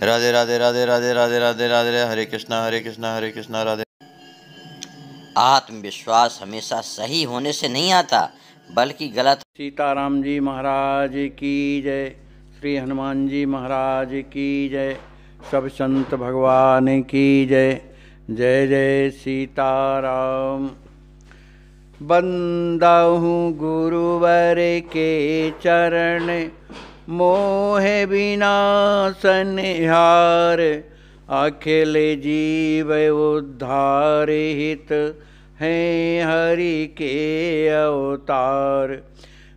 राधे राधे राधे राधे राधे राधे राधे। हरे कृष्णा हरे कृष्णा राधे। आत्मविश्वास हमेशा सही होने से नहीं आता बल्कि गलत। सीताराम जी महाराज की जय। श्री हनुमान जी महाराज की जय। सब संत भगवान की जय। जय जय सीताराम। बंदहु गुरुवर के चरण मोहे विनाशन हार। अखिल जीव उद्धार हित हैं हरि के अवतार।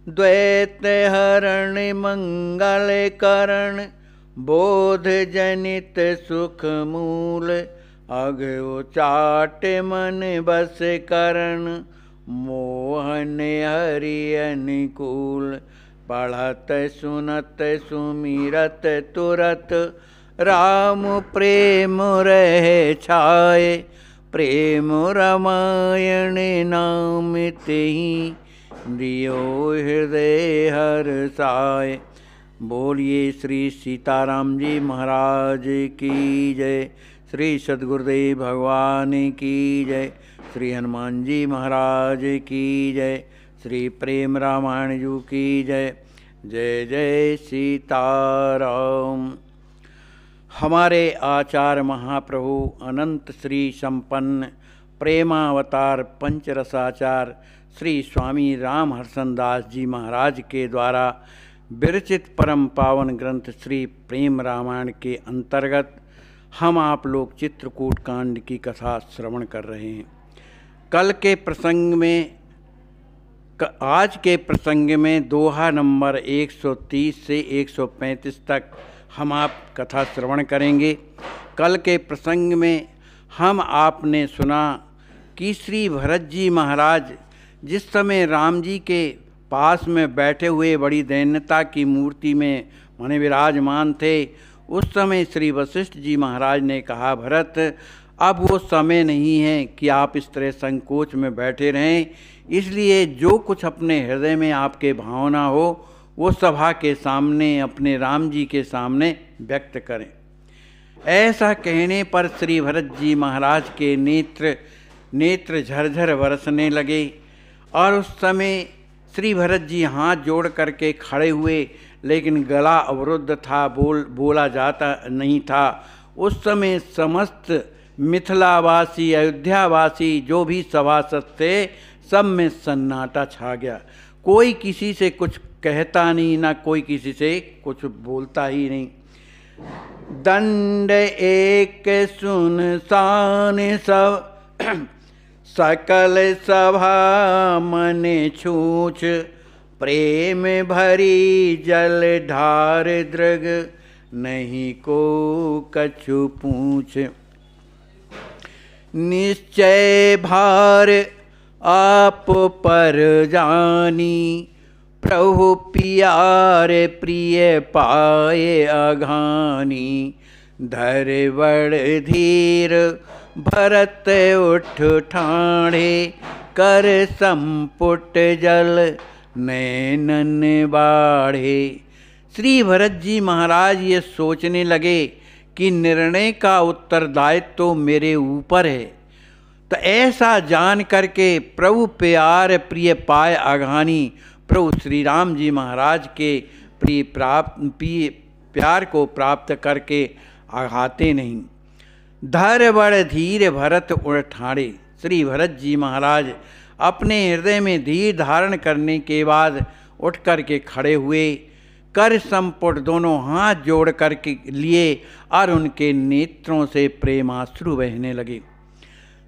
द्वैत हरण मंगल करण बोध जनित सुख मूल। अघ उचाट मन बस करण मोहन हरि अनुकूल। पढ़त सुनत सुमिरत तुरत राम प्रेम रहे छाए। प्रेम रामायण नाम तेहि दियो हृदय हर्षाय। बोलिए श्री सीताराम जी महाराज की जय। श्री सद्गुरुदेव भगवान की जय। श्री हनुमान जी महाराज की जय। श्री प्रेम रामायण जी की जय। जय जय सीताराम। हमारे आचार्य महाप्रभु अनंत श्री संपन्न प्रेमावतार पंचरसाचार श्री स्वामी राम हर्षण दास जी महाराज के द्वारा विरचित परम पावन ग्रंथ श्री प्रेम रामायण के अंतर्गत हम आप लोग चित्रकूट कांड की कथा श्रवण कर रहे हैं। कल के प्रसंग में आज के प्रसंग में दोहा नंबर 130 से 135 तक हम आप कथा श्रवण करेंगे। कल के प्रसंग में हम आपने सुना कि श्री भरत जी महाराज जिस समय राम जी के पास में बैठे हुए बड़ी दैन्यता की मूर्ति में माने विराजमान थे, उस समय श्री वशिष्ठ जी महाराज ने कहा, भरत अब वो समय नहीं है कि आप इस तरह संकोच में बैठे रहें, इसलिए जो कुछ अपने हृदय में आपके भावना हो वो सभा के सामने अपने राम जी के सामने व्यक्त करें। ऐसा कहने पर श्री भरत जी महाराज के नेत्र झरझर बरसने लगे और उस समय श्री भरत जी हाथ जोड़ करके खड़े हुए, लेकिन गला अवरुद्ध था, बोला जाता नहीं था। उस समय समस्त मिथिलावासी अयोध्यावासी जो भी सभासद थे सब में सन्नाटा छा गया। कोई किसी से कुछ कहता नहीं, ना कोई किसी से कुछ बोलता ही नहीं। दंड एक सुनसान सब सकल सभा मन छूछ। प्रेम भरी जल ढार दृग नहीं को कछु पूछ। निश्चय भार आप पर जानी प्रभु प्यारे प्रिय पाए अघानी। धर बड़ धीर भरत उठ ठाणे कर संपुट जल नैनन बाढ़े। श्री भरत जी महाराज ये सोचने लगे कि निर्णय का उत्तरदायित्व तो मेरे ऊपर है। तो ऐसा जान करके प्रभु प्यार प्रिय पाए अघानी, प्रभु श्री राम जी महाराज के प्यार को प्राप्त करके आघाते नहीं। धर बड़ धीर भरत उड़ ठाणे। श्री भरत जी महाराज अपने हृदय में धीर धारण करने के बाद उठ करके खड़े हुए, कर संपुट दोनों हाथ जोड़ करके लिए और उनके नेत्रों से प्रेमाश्रु बहने लगे।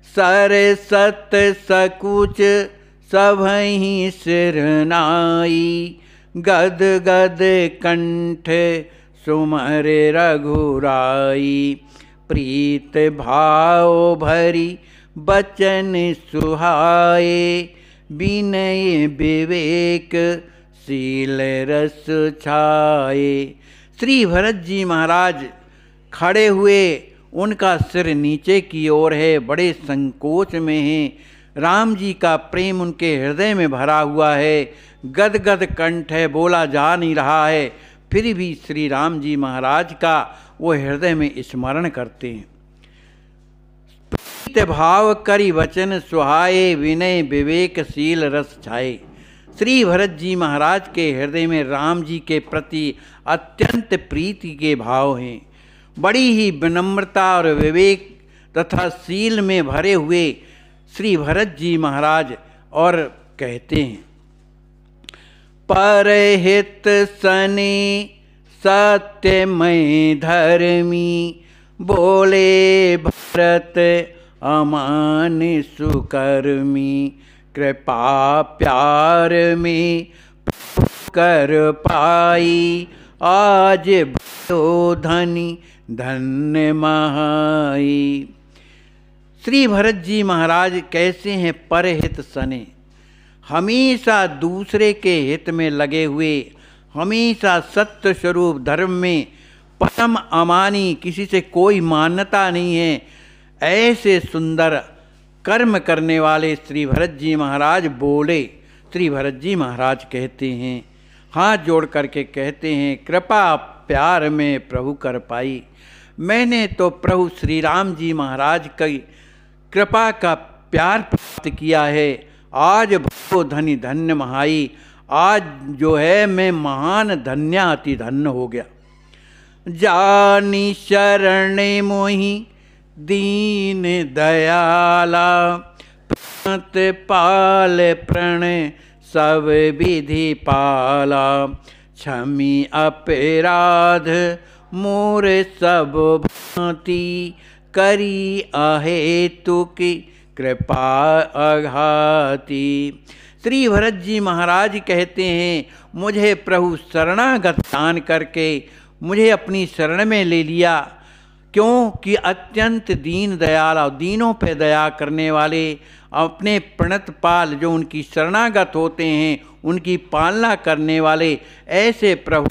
सर सत सकुच सबहि सिर नाई। गद गद कंठ सुमर रघुराई। प्रीत भाव भरी बचन सुहाए। विनय विवेक शील रस छाए। श्री भरत जी महाराज खड़े हुए, उनका सिर नीचे की ओर है, बड़े संकोच में हैं। राम जी का प्रेम उनके हृदय में भरा हुआ है। गदगद कंठ है, बोला जा नहीं रहा है। फिर भी श्री राम जी महाराज का वो हृदय में स्मरण करते हैं। प्रीत भाव करि वचन सुहाए, विनय विवेकशील रस छाए। श्री भरत जी महाराज के हृदय में राम जी के प्रति अत्यंत प्रीति के भाव हैं। बड़ी ही विनम्रता और विवेक तथा शील में भरे हुए श्री भरत जी महाराज और कहते हैं, परहित सने सत्यमय धर्मी, बोले भरत अमान सुकर्मी। कृपा प्यार में कर पाई, आज भयो धनी धन्य महाई। श्री भरत जी महाराज कैसे हैं? परहित सने, हमेशा दूसरे के हित में लगे हुए, हमेशा सत्य स्वरूप धर्म में परम अमानी, किसी से कोई मान्यता नहीं है, ऐसे सुंदर कर्म करने वाले श्री भरत जी महाराज बोले। श्री भरत जी महाराज कहते हैं, हाथ जोड़ करके कहते हैं, कृपा प्यार में प्रभु कर पाई। मैंने तो प्रभु श्री राम जी महाराज की कृपा का प्यार प्राप्त किया है। आज भो धनी धन्य महाई, आज जो है मैं महान धन्य अति धन्य हो गया। जानी शरण मोहि दीन दयाला, प्रणत पाल प्रण सब विधि पाला। क्षमी अपराध मोर सब भांति, करी अहेतु की कृपा अघाती। श्री भरत जी महाराज कहते हैं, मुझे प्रभु शरणागत जान करके मुझे अपनी शरण में ले लिया, क्योंकि अत्यंत दीन दयाल और दीनों पे दया करने वाले, अपने प्रणत पाल जो उनकी शरणागत होते हैं उनकी पालना करने वाले ऐसे प्रभु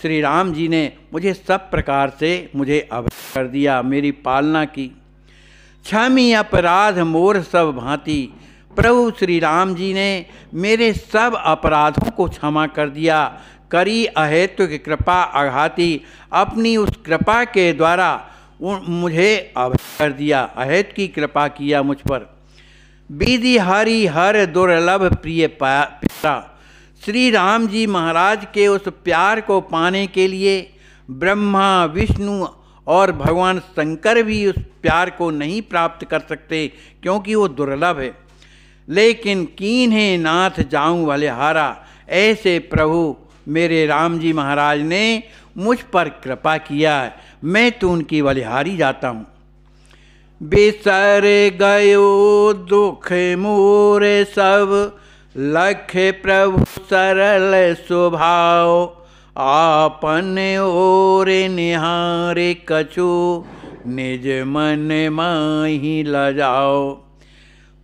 श्री राम जी ने मुझे सब प्रकार से मुझे अभय कर दिया, मेरी पालना की। क्षमी अपराध मोर सब भांति, प्रभु श्री राम जी ने मेरे सब अपराधों को क्षमा कर दिया। करी अहेतु की कृपा अघाती, अपनी उस कृपा के द्वारा मुझे अभय कर दिया, अहेत की कृपा किया मुझ पर। विधि हरि हर दुर्लभ प्रिय प्यारा, श्री राम जी महाराज के उस प्यार को पाने के लिए ब्रह्मा विष्णु और भगवान शंकर भी उस प्यार को नहीं प्राप्त कर सकते, क्योंकि वो दुर्लभ है। लेकिन कीन्हे नाथ जाऊं बलिहारा, ऐसे प्रभु मेरे राम जी महाराज ने मुझ पर कृपा किया है, मैं तो उनकी बलिहारी जाता हूँ। बिसर गयो दुख मोर सब, लख प्रभु सरल स्वभाव। आपन ओर निहारे कछु, निज मन माही लजाओ।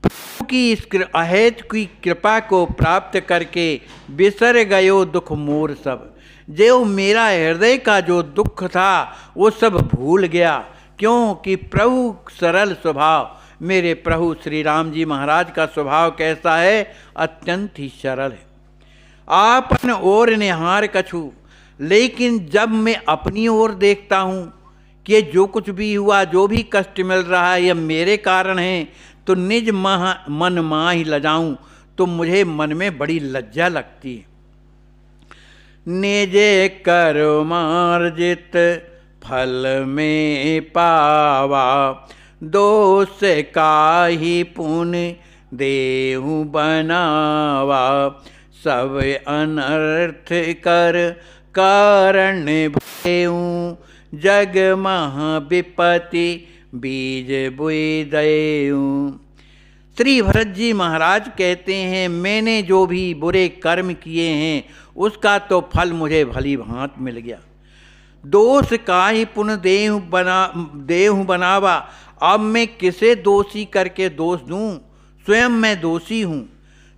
प्रभु की इस अहेत की कृपा को प्राप्त करके बिसर गयो दुख मोर सब, जो मेरा हृदय का जो दुख था वो सब भूल गया, क्योंकि प्रभु सरल स्वभाव, मेरे प्रभु श्री राम जी महाराज का स्वभाव कैसा है? अत्यंत ही सरल है। आपन ओर निहार कछु, लेकिन जब मैं अपनी ओर देखता हूँ कि जो कुछ भी हुआ, जो भी कष्ट मिल रहा है यह मेरे कारण है, तो निज मन माही लजाऊं, तो मुझे मन में बड़ी लज्जा लगती है। निजे करो मार्जित फल में पावा, दोष काहि पुण्य देहु बनावा। सब अनर्थ कर कारण भयऊ, जग महा विपत्ति बीज बुई दयऊ। श्री भरत जी महाराज कहते हैं, मैंने जो भी बुरे कर्म किए हैं उसका तो फल मुझे भली भांत मिल गया। दोष काहि पुण्य देहु बनावा, अब मैं किसे दोषी करके दोष दूं? स्वयं मैं दोषी हूँ।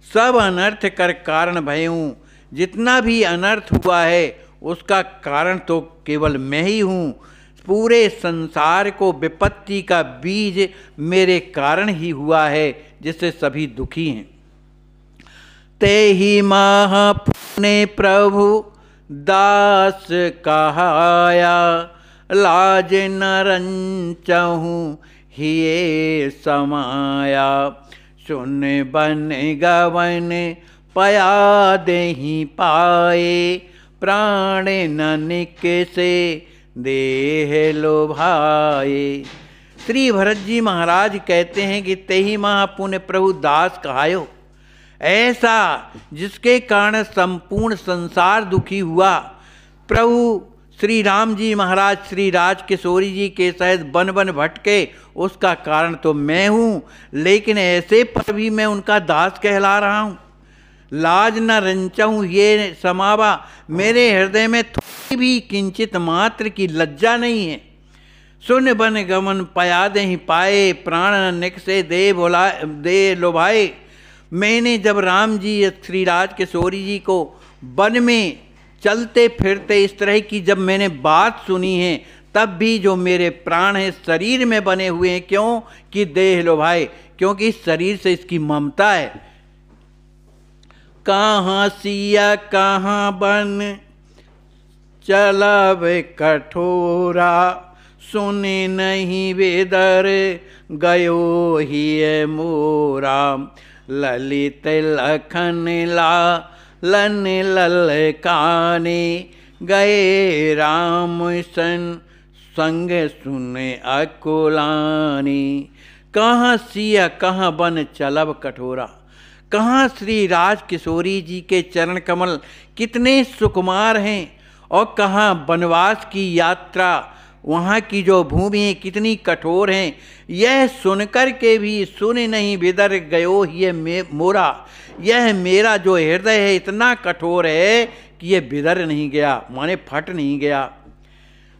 सब अनर्थ कर कारण भयऊ, जितना भी अनर्थ हुआ है उसका कारण तो केवल मैं ही हूँ। पूरे संसार को विपत्ति का बीज मेरे कारण ही हुआ है, जिससे सभी दुखी हैं। ते ही महापुण्य प्रभु दास कहाया, लाज न रंचहूँ हिये समाया। सुन बन गवन पया देहि पाए, प्राण ननिक से देह लोभाए। श्री भरत जी महाराज कहते हैं कि तेहि महापुण्य प्रभु दास कहायो, ऐसा जिसके कारण संपूर्ण संसार दुखी हुआ। प्रभु श्री राम जी महाराज श्री राज किशोरी जी के सहित वन वन भटके, उसका कारण तो मैं हूँ, लेकिन ऐसे पर भी मैं उनका दास कहला रहा हूँ। लाज न रंचहूँ ये समावा, मेरे हृदय में थोड़ी भी किंचित मात्र की लज्जा नहीं है। सुन बन गमन पया देहि पाए, प्राण निक से दे लोभाए। मैंने जब राम जी श्री राज किशोरी जी को वन में चलते फिरते इस तरह की जब मैंने बात सुनी है, तब भी जो मेरे प्राण हैं शरीर में बने हुए हैं। क्यों कि देह लोभाए, क्योंकि इस शरीर से इसकी ममता है। कहाँ सिया कहाँ बन चलब कठोरा, सुने नहीं वेदर गयो ही मोरा। ललित लखन लालन ललकाने, गए राम सन संग सुने अकुलानी। कहाँ सिया कहाँ बन चलब कठोरा, कहाँ श्री राज किशोरी जी के चरण कमल कितने सुकुमार हैं, और कहाँ वनवास की यात्रा, वहाँ की जो भूमि कितनी कठोर हैं। यह सुनकर के भी सुन नहीं विदर गयो ये मोरा, यह मेरा जो हृदय है इतना कठोर है कि ये विदर नहीं गया, माने फट नहीं गया।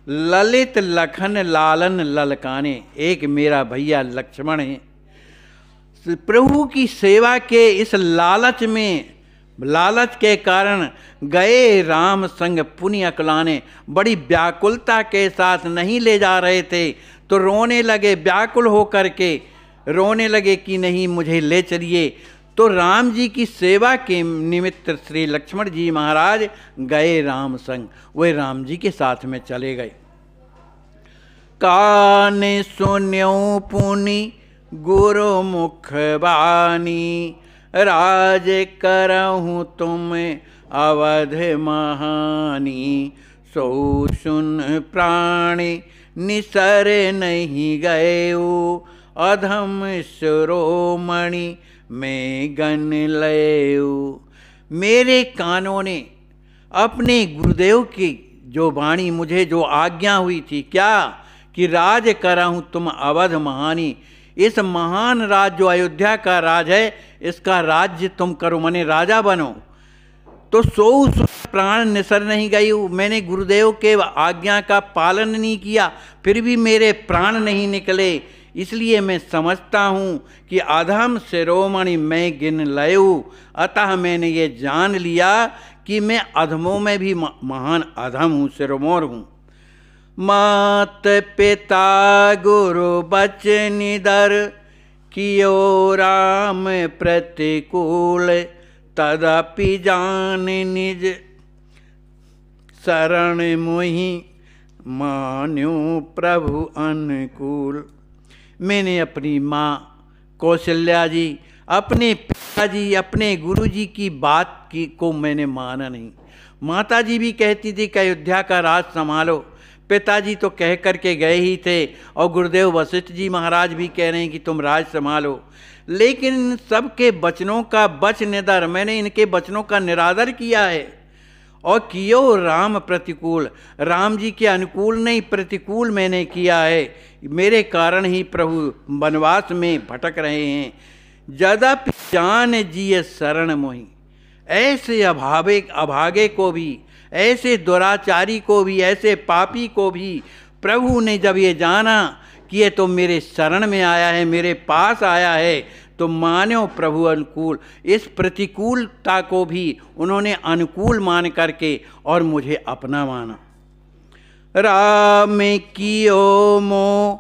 ललित लखन लालन ललकाने, एक मेरा भैया लक्ष्मण है, प्रभु की सेवा के इस लालच के कारण गए राम संग पुनि अकुलाने। बड़ी व्याकुलता के साथ नहीं ले जा रहे थे, तो रोने लगे, व्याकुल होकर के रोने लगे कि नहीं मुझे ले चलिए। तो राम जी की सेवा के निमित्त श्री लक्ष्मण जी महाराज गए राम संग, वे राम जी के साथ में चले गए। काने सुन्यो पुनि गुरु मुख बानी, राज करहूँ तुम अवध महानी। सो सुन प्राणी निसर नहीं गयो, अधम शिरोमणि में गन लयो। मेरे कानों ने अपने गुरुदेव की जो वाणी, मुझे जो आज्ञा हुई थी, क्या कि राज करहूँ तुम अवध महानी, इस महान राज जो अयोध्या का राज है, इसका राज्य तुम करो, माने राजा बनो। तो सो प्राण निसर नहीं गई। मैंने गुरुदेव के आज्ञा का पालन नहीं किया, फिर भी मेरे प्राण नहीं निकले। इसलिए मैं समझता हूँ कि अधम शिरोमणि मैं गिन लयूँ। अतः मैंने ये जान लिया कि मैं अधमों में भी महान अधम हूँ, शिरोमोर हूँ। मात पिता गुरु बचन दर, कियो राम प्रतिकूल। तदपि जान निज शरण मोहि, मान्यो प्रभु अनुकूल। मैंने अपनी माँ कौशल्या जी, अपने पिताजी, अपने गुरुजी की बात को मैंने माना नहीं। माता जी भी कहती थी कि अयोध्या का राज संभालो, पिताजी तो कह करके गए ही थे, और गुरुदेव वशिष्ठ जी महाराज भी कह रहे हैं कि तुम राज संभालो। लेकिन सबके वचनों का वच निदर, मैंने इनके वचनों का निरादर किया है। और कियो राम प्रतिकूल, राम जी के अनुकूल नहीं, प्रतिकूल मैंने किया है। मेरे कारण ही प्रभु वनवास में भटक रहे हैं। यद्यपि जान जिय शरण मोहि, ऐसे अभागे को भी, ऐसे दुराचारी को भी, ऐसे पापी को भी प्रभु ने जब ये जाना कि ये तो मेरे शरण में आया है, मेरे पास आया है, तो मानो प्रभु अनुकूल। इस प्रतिकूलता को भी उन्होंने अनुकूल मान करके और मुझे अपना माना। राम कियो मोह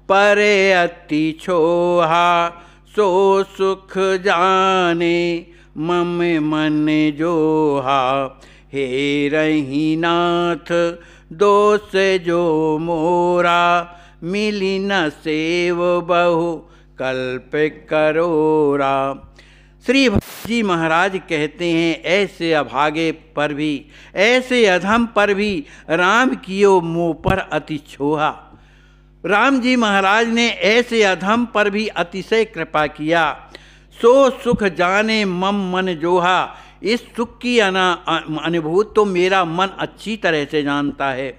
परे अति छोहा, सो सुख जाने मम मन जोहा। हे रही नाथ दोष जो मोरा, मिली न सेव बहु कल्प करोरा। श्री जी महाराज कहते हैं, ऐसे अभागे पर भी, ऐसे अधम पर भी राम कियो मोह पर अति छोहा। राम जी महाराज ने ऐसे अधम पर भी अतिशय कृपा किया। सो सुख जाने मम मन जोहा, इस सुख की अनुभूत तो मेरा मन अच्छी तरह से जानता है।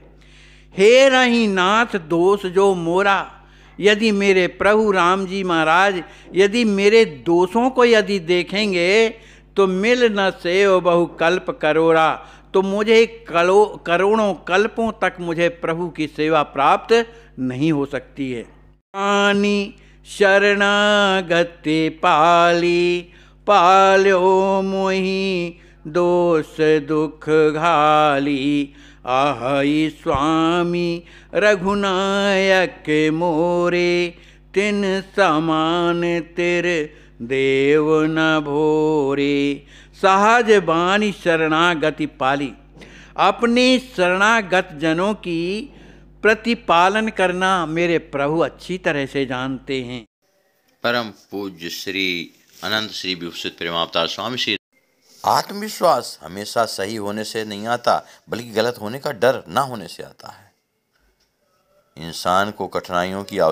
हे रही नाथ दोष जो मोरा, यदि मेरे प्रभु राम जी महाराज यदि मेरे दोषों को यदि देखेंगे तो मिल न सेव बहु कल्प करोड़ा, तो मुझे करोड़ों कल्पों तक मुझे प्रभु की सेवा प्राप्त नहीं हो सकती है। पानी शरणागति पाली, पाल्यो मोहि दोष दुख घाली। आहई स्वामी रघुनायक मोरे, तिन समान तिर देव न भोरे। सहज बानी शरणागति पाली, अपने शरणागत जनों की प्रतिपालन करना मेरे प्रभु अच्छी तरह से जानते हैं। परम पूज्य श्री अनंत श्री विभूषित प्रेमावतार स्वामी श्री। आत्मविश्वास हमेशा सही होने से नहीं आता, बल्कि गलत होने का डर ना होने से आता है। इंसान को कठिनाइयों की